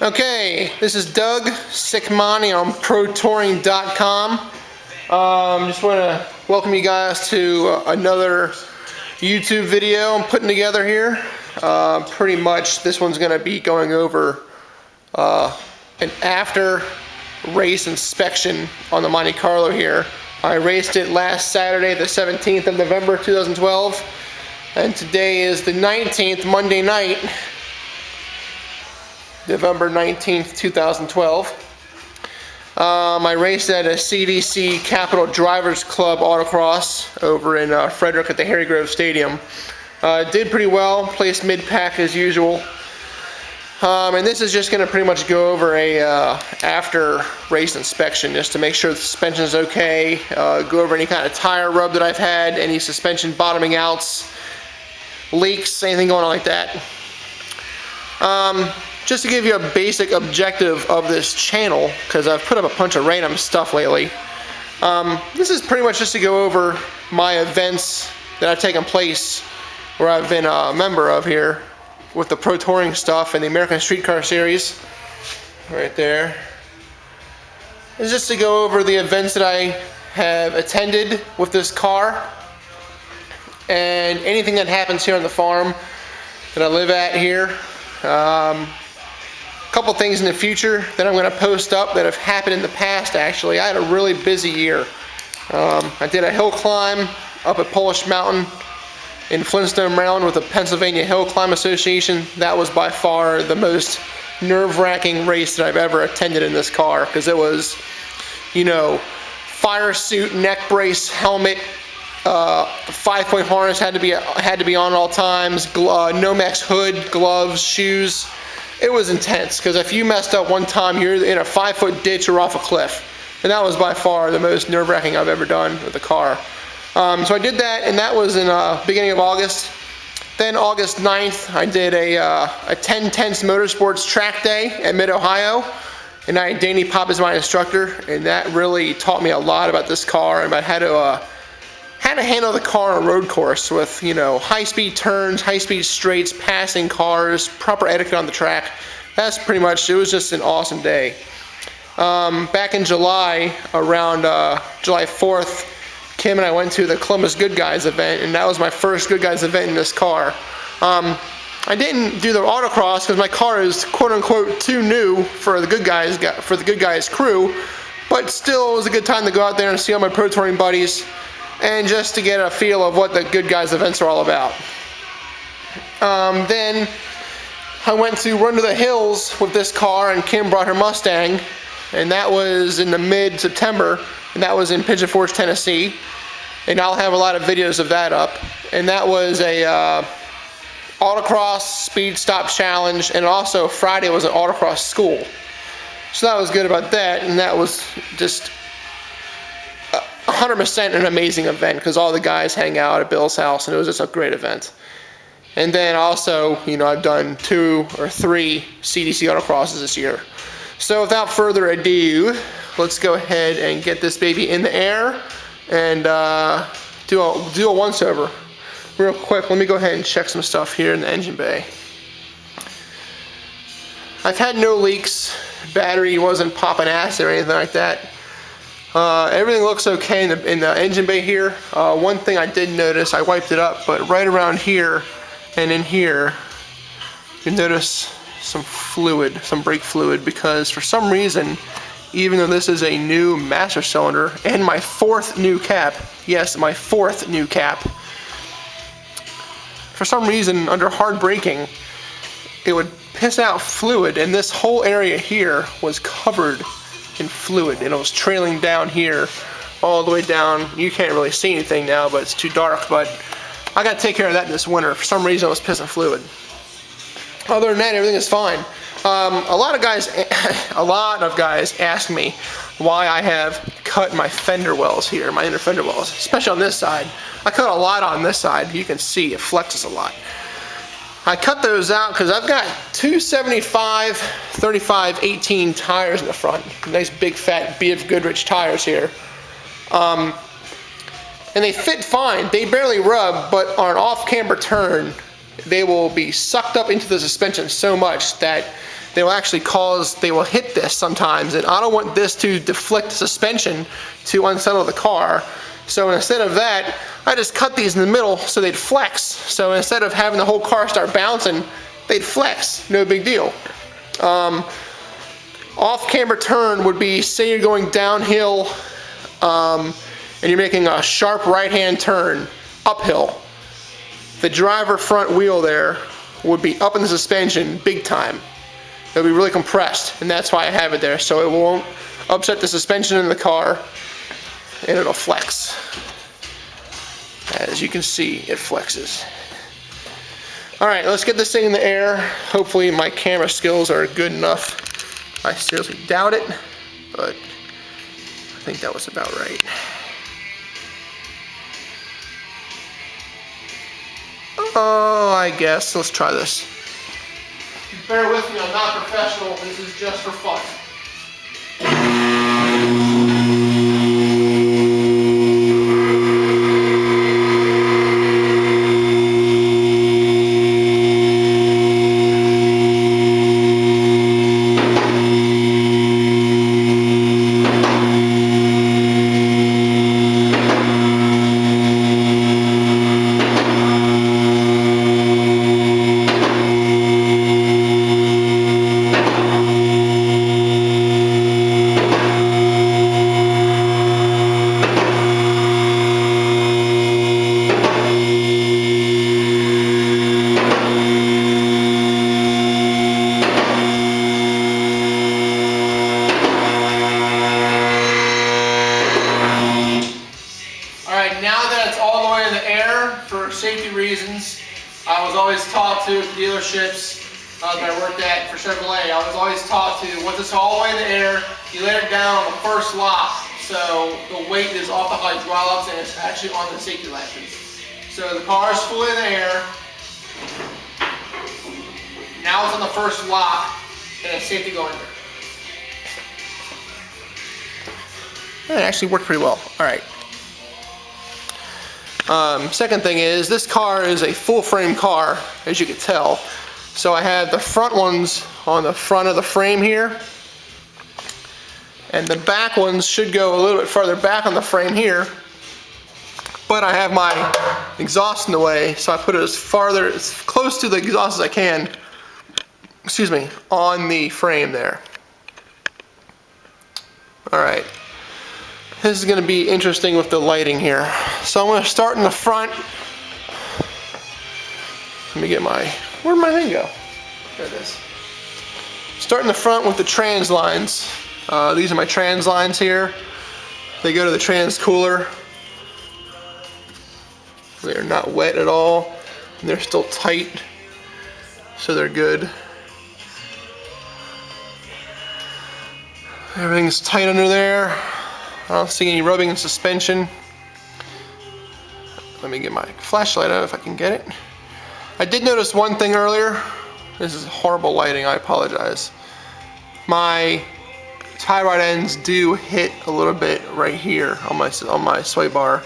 Okay, this is Doug Sicmonte on ProTouring.com. Just want to welcome you guys to another YouTube video I'm putting together here. Pretty much this one's going to be going over an after race inspection on the Monte Carlo here. I raced it last Saturday, the 17th of November 2012, and today is the 19th, Monday night, November 19th, 2012. I raced at a CDC Capital Drivers Club Autocross over in Frederick at the Harry Grove Stadium. Did pretty well, placed mid-pack as usual. And this is just going to pretty much go over a after race inspection just to make sure the suspension is okay, go over any kind of tire rub that I've had, any suspension bottoming outs, leaks, anything going on like that. Just to give you a basic objective of this channel, because I've put up a bunch of random stuff lately, this is pretty much just to go over my events that have taken place where I've been a member of here with the Pro Touring stuff and the American Street Car Series right there. It's just to go over the events that I have attended with this car and anything that happens here on the farm that I live at here. Couple things in the future that I'm going to post up that have happened in the past. Actually, I had a really busy year. I did a hill climb up at Polish Mountain in Flintstone, Maryland with the Pennsylvania Hill Climb Association. That was by far the most nerve-wracking race that I've ever attended in this car, because it was, you know, fire suit, neck brace, helmet, 5-point harness had to be on all times, Nomex hood, gloves, shoes. It was intense, because if you messed up one time, you're in a 5-foot ditch or off a cliff. And that was by far the most nerve-wracking I've ever done with a car. So I did that, and that was in beginning of August. Then August 9th, I did a 10 Tenths Motorsports track day at Mid-Ohio. And I had Danny Pop as my instructor, and that really taught me a lot about this car and about how to handle the car on a road course with, you know, high-speed turns, high-speed straights, passing cars, proper etiquette on the track. That's pretty much, it was just an awesome day. Back in July, around July 4th, Kim and I went to the Columbus Good Guys event, and that was my first Good Guys event in this car. I didn't do the autocross because my car is quote-unquote too new for the Good Guys crew, but still it was a good time to go out there and see all my Pro Touring buddies and just to get a feel of what the Good Guys events are all about. Then I went to Run to the Hills with this car, and Kim brought her Mustang, and that was in the mid-September, and that was in Pigeon Forge, Tennessee, and I'll have a lot of videos of that up. And that was a autocross speed stop challenge, and also Friday was an autocross school. So that was good about that, and that was just 100% an amazing event because all the guys hang out at Bill's house, and it was just a great event. And then also, you know, I've done 2 or 3 CDC autocrosses this year. So without further ado, let's go ahead and get this baby in the air and do a once-over. Real quick, let me go ahead and check some stuff here in the engine bay. I've had no leaks. Battery wasn't popping acid or anything like that. Everything looks okay in the engine bay here. One thing I did notice, I wiped it up, but right around here and in here, you notice some fluid, some brake fluid, because for some reason, even though this is a new master cylinder and my 4th new cap, yes, my 4th new cap, for some reason under hard braking, it would piss out fluid, and this whole area here was covered in fluid, and it was trailing down here all the way down. You can't really see anything now, but it's too dark, but I gotta take care of that this winter. For some reason it was pissing fluid. Other than that, everything is fine. A lot of guys ask me why I have cut my fender wells here, my inner fender wells, especially on this side. I cut a lot on this side. You can see it flexes a lot. I cut those out because I've got 275 35/18 tires in the front. Nice big fat BF Goodrich tires here. And they fit fine. They barely rub, but on an off-camber turn, they will be sucked up into the suspension so much that they will hit this sometimes, and I don't want this to deflect the suspension to unsettle the car. So instead of that, I just cut these in the middle so they'd flex. So instead of having the whole car start bouncing, they'd flex, no big deal. Off-camber turn would be, say you're going downhill and you're making a sharp right-hand turn uphill. The driver front wheel there would be up in the suspension big time. It'll be really compressed, and that's why I have it there, so it won't upset the suspension in the car, and it'll flex. As you can see, it flexes. Alright, let's get this thing in the air. Hopefully my camera skills are good enough. I seriously doubt it, but I think that was about right. Oh, I guess. Let's try this. Bear with me, I'm not professional. This is just for fun. Safety reasons. I was always taught to at dealerships that I worked at for Chevrolet. I was always taught to, once it's all the way in the air, you let it down on the first lock, so the weight is off the hydraulics and it's actually on the safety latches. So the car is fully in the air. Now it's on the first lock and it's safe to go under. It actually worked pretty well. All right. Second thing is, this car is a full frame car, as you can tell. So I have the front ones on the front of the frame here, and the back ones should go a little bit farther back on the frame here. But I have my exhaust in the way, so I put it as close to the exhaust as I can, excuse me, on the frame there. Alright. This is going to be interesting with the lighting here. So I'm going to start in the front. Let me get where'd my thing go? There it is. Start in the front with the trans lines. These are my trans lines here. They go to the trans cooler. They're not wet at all. And they're still tight, so they're good. Everything's tight under there. I don't see any rubbing in suspension. Let me get my flashlight out if I can get it. I did notice one thing earlier. This is horrible lighting, I apologize. My tie rod ends do hit a little bit right here on my sway bar.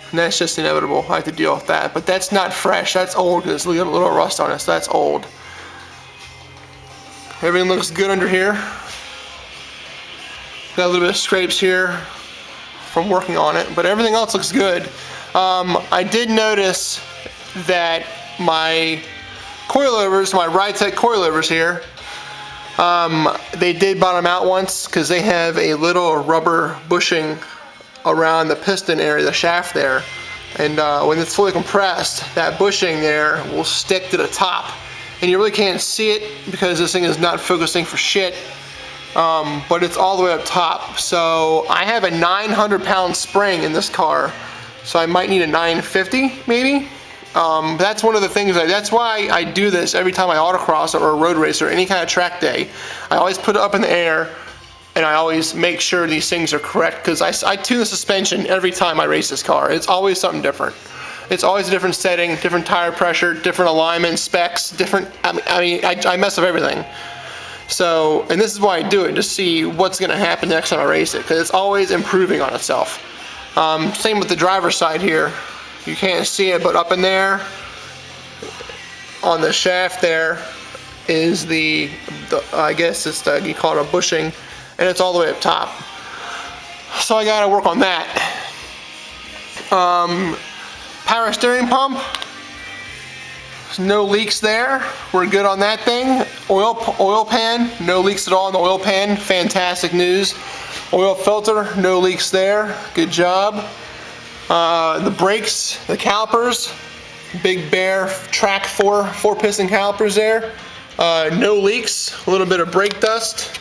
And that's just inevitable. I have to deal with that. But that's not fresh, that's old because there's a little rust on it, so that's old. Everything looks good under here. Got a little bit of scrapes here from working on it, but everything else looks good. I did notice that my coilovers, my Ride-Tech coilovers here, they did bottom out once because they have a little rubber bushing around the piston area, the shaft there. And when it's fully compressed, that bushing there will stick to the top. And you really can't see it because this thing is not focusing for shit. But it's all the way up top. So I have a 900-pound spring in this car, so I might need a 950 maybe. That's one of the things, that's why I do this every time I autocross or a road race or any kind of track day. I always put it up in the air and I always make sure these things are correct because I tune the suspension every time I race this car. It's always something different. It's always a different setting, different tire pressure, different alignment, specs, different, I mess up everything. So, and this is why I do it, to see what's going to happen next time I race it, because it's always improving on itself. Same with the driver's side here. You can't see it, but up in there, on the shaft there is the I guess it's you call it a bushing, and it's all the way up top. So I gotta work on that. Power steering pump, no leaks there. We're good on that thing. Oil pan, no leaks at all in the oil pan. Fantastic news. Oil filter, no leaks there. Good job. The brakes, the calipers, Big Bear Track 4-piston calipers there. No leaks. A little bit of brake dust.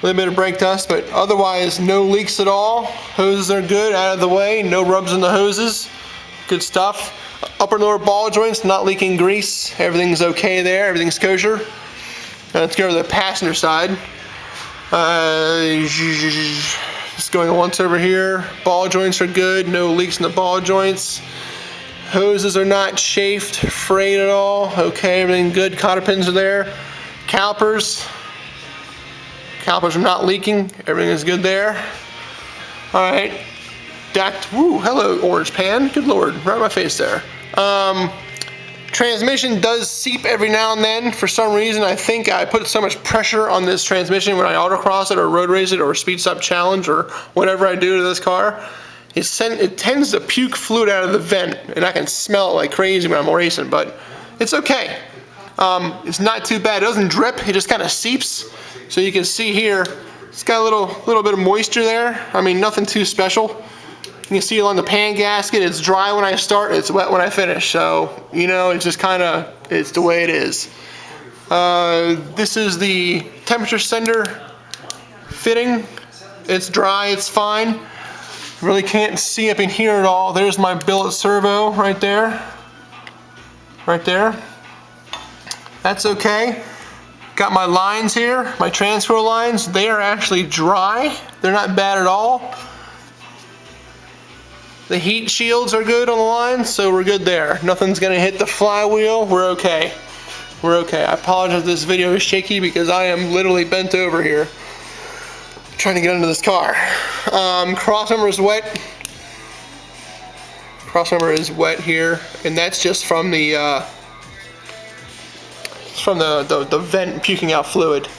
But otherwise no leaks at all. Hoses are good, out of the way. No rubs in the hoses. Good stuff. Upper and lower ball joints, not leaking grease. Everything's okay there. Everything's kosher. Now let's go to the passenger side. Just going once over here. Ball joints are good. No leaks in the ball joints. Hoses are not chafed, frayed at all. Okay, everything good. Cotter pins are there. Calipers are not leaking. Everything is good there. All right. Woo, hello, orange pan. Good Lord, right in my face there. Transmission does seep every now and then. For some reason, I think I put so much pressure on this transmission when I autocross it or road race it or speed stop challenge or whatever I do to this car. It tends to puke fluid out of the vent, and I can smell it like crazy when I'm racing, but it's okay. It's not too bad. It doesn't drip, it just kind of seeps. So you can see here, it's got a little bit of moisture there. I mean, nothing too special. You can see along the pan gasket, it's dry when I start, it's wet when I finish. So, you know, it's just kind of, it's the way it is. This is the temperature sender fitting. It's dry, it's fine. Really can't see up in here at all. There's my billet servo right there. Right there. That's okay. Got my lines here, my transfer lines. They are actually dry. They're not bad at all. The heat shields are good on the line, so we're good there. Nothing's gonna hit the flywheel. We're okay. We're okay. I apologize if this video is shaky because I am literally bent over here trying to get into this car. Crossmember is wet. Crossmember is wet here, and that's just from the vent puking out fluid.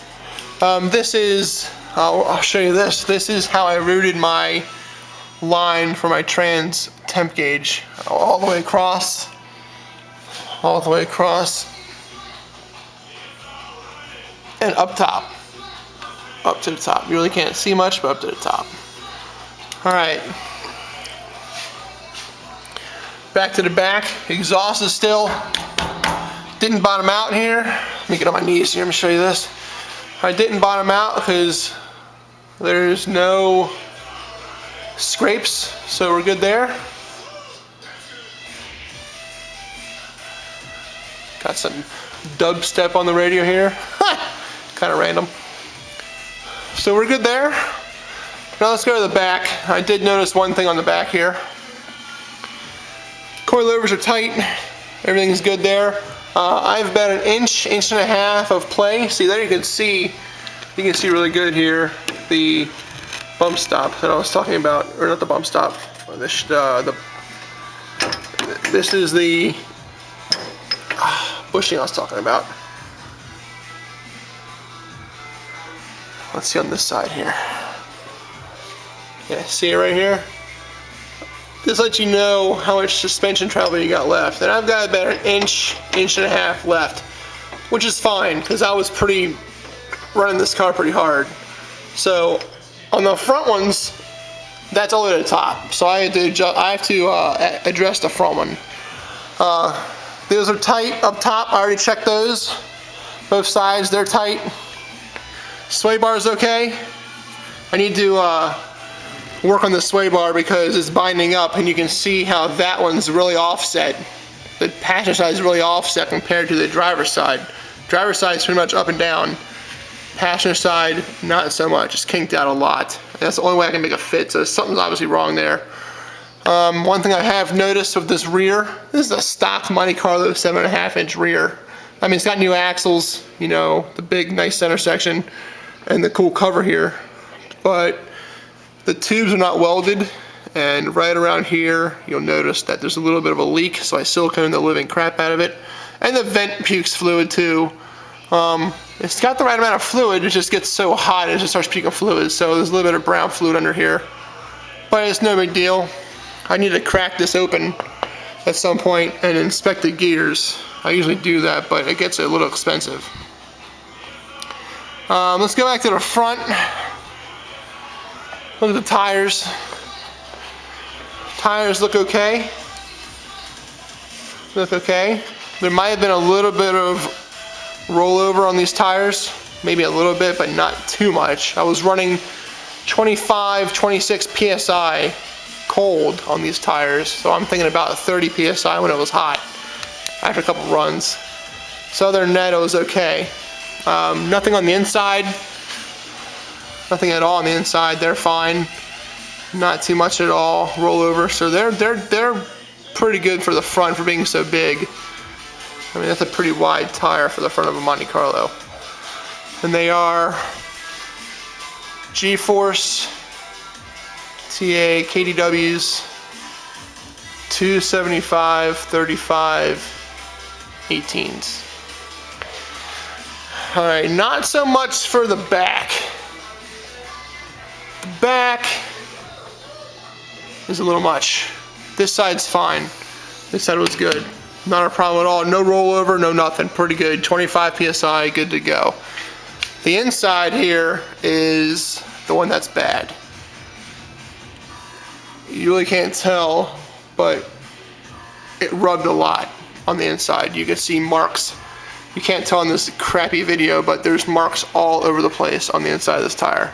This is, I'll show you this. This is how I routed my line for my trans temp gauge. All the way across. All the way across. And up top. Up to the top. You really can't see much, but up to the top. Alright. Back to the back. Exhaust is still. Didn't bottom out here. Let me get on my knees here. Let me show you this. I didn't bottom out because there's no scrapes, so we're good there. Got some dubstep on the radio here. Kind of random. So we're good there. Now let's go to the back. I did notice one thing on the back here. Coilovers are tight. Everything's good there. I have about an inch and a half of play. See, there you can see really good here the bump stop that I was talking about, or not the bump stop. This is the bushing I was talking about. Let's see on this side here. Yeah, see it right here? This lets you know how much suspension travel you got left. And I've got about an inch and a half left, which is fine because I was running this car pretty hard. So on the front ones, that's all the way to the top. So I have to address the front one. Those are tight up top. I already checked those. Both sides, they're tight. Sway bar is okay. I need to work on the sway bar because it's binding up, and you can see how that one's really offset. The passenger side is really offset compared to the driver's side. Driver's side is pretty much up and down. Passenger side, not so much. It's kinked out a lot. That's the only way I can make it fit, so something's obviously wrong there. One thing I have noticed with this rear, this is a stock Monte Carlo 7.5-inch rear. I mean, it's got new axles, you know, the big, nice center section, and the cool cover here. But the tubes are not welded, and right around here, you'll notice that there's a little bit of a leak, so I siliconed the living crap out of it. And the vent pukes fluid too. It's got the right amount of fluid, it just gets so hot it just starts puking fluid, so there's a little bit of brown fluid under here. But it's no big deal. I need to crack this open at some point and inspect the gears. I usually do that, but it gets a little expensive. Let's go back to the front. Look at the tires. Tires look okay. Look okay. There might have been a little bit of rollover on these tires. Maybe a little bit, but not too much. I was running 25, 26 PSI cold on these tires, so I'm thinking about 30 PSI when it was hot after a couple runs. So other than that, it was okay. Nothing on the inside. Nothing at all on the inside. They're fine. Not too much at all rollover. So they're pretty good for the front for being so big. I mean, that's a pretty wide tire for the front of a Monte Carlo. And they are G-Force TA KDWs 275 35 18s. Alright, not so much for the back. The back is a little much. This side's fine. This side was good. Not a problem at all. No rollover, no nothing. Pretty good. 25 PSI, good to go. The inside here is the one that's bad. You really can't tell, but it rubbed a lot on the inside. You can see marks. You can't tell in this crappy video, but there's marks all over the place on the inside of this tire.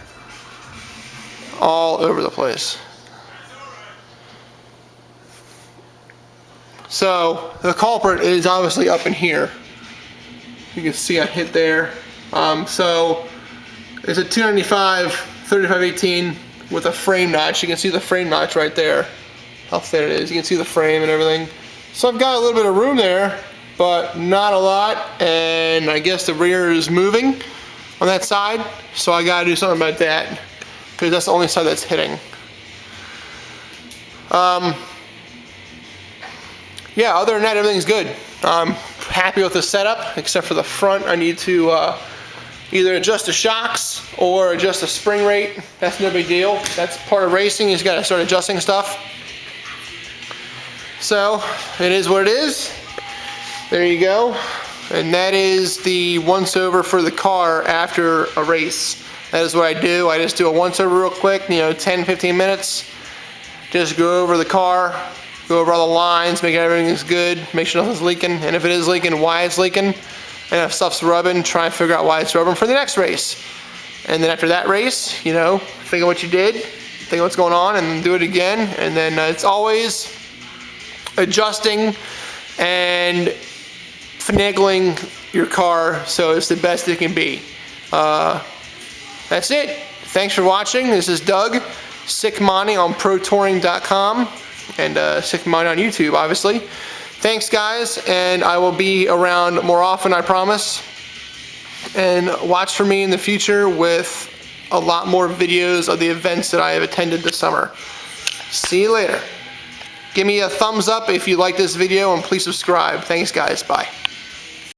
All over the place. So the culprit is obviously up in here. You can see I hit there. So it's a 295 3518 with a frame notch. You can see the frame notch right there, how thin it is. You can see the frame and everything. So I've got a little bit of room there, but not a lot. And I guess the rear is moving on that side, so I gotta do something about that because that's the only side that's hitting. Yeah, other than that, everything's good. I'm happy with the setup, except for the front. I need to either adjust the shocks or adjust the spring rate. That's no big deal. That's part of racing. You just gotta start adjusting stuff. So, it is what it is. There you go. And that is the once-over for the car after a race. That is what I do. I just do a once-over real quick, 10, 15 minutes. Just go over the car, go over all the lines, make sure everything is good, make sure nothing's leaking, and if it is leaking, why it's leaking. And if stuff's rubbing, try and figure out why it's rubbing for the next race. And then after that race, think of what you did, think of what's going on, and do it again. And then it's always adjusting and finagling your car so it's the best it can be. That's it. Thanks for watching. This is Doug, Sicmonte on ProTouring.com, and Sicmonte on YouTube, obviously. Thanks, guys, and I will be around more often, I promise. And watch for me in the future with a lot more videos of the events that I have attended this summer. See you later. Give me a thumbs up if you like this video, and please subscribe. Thanks, guys. Bye.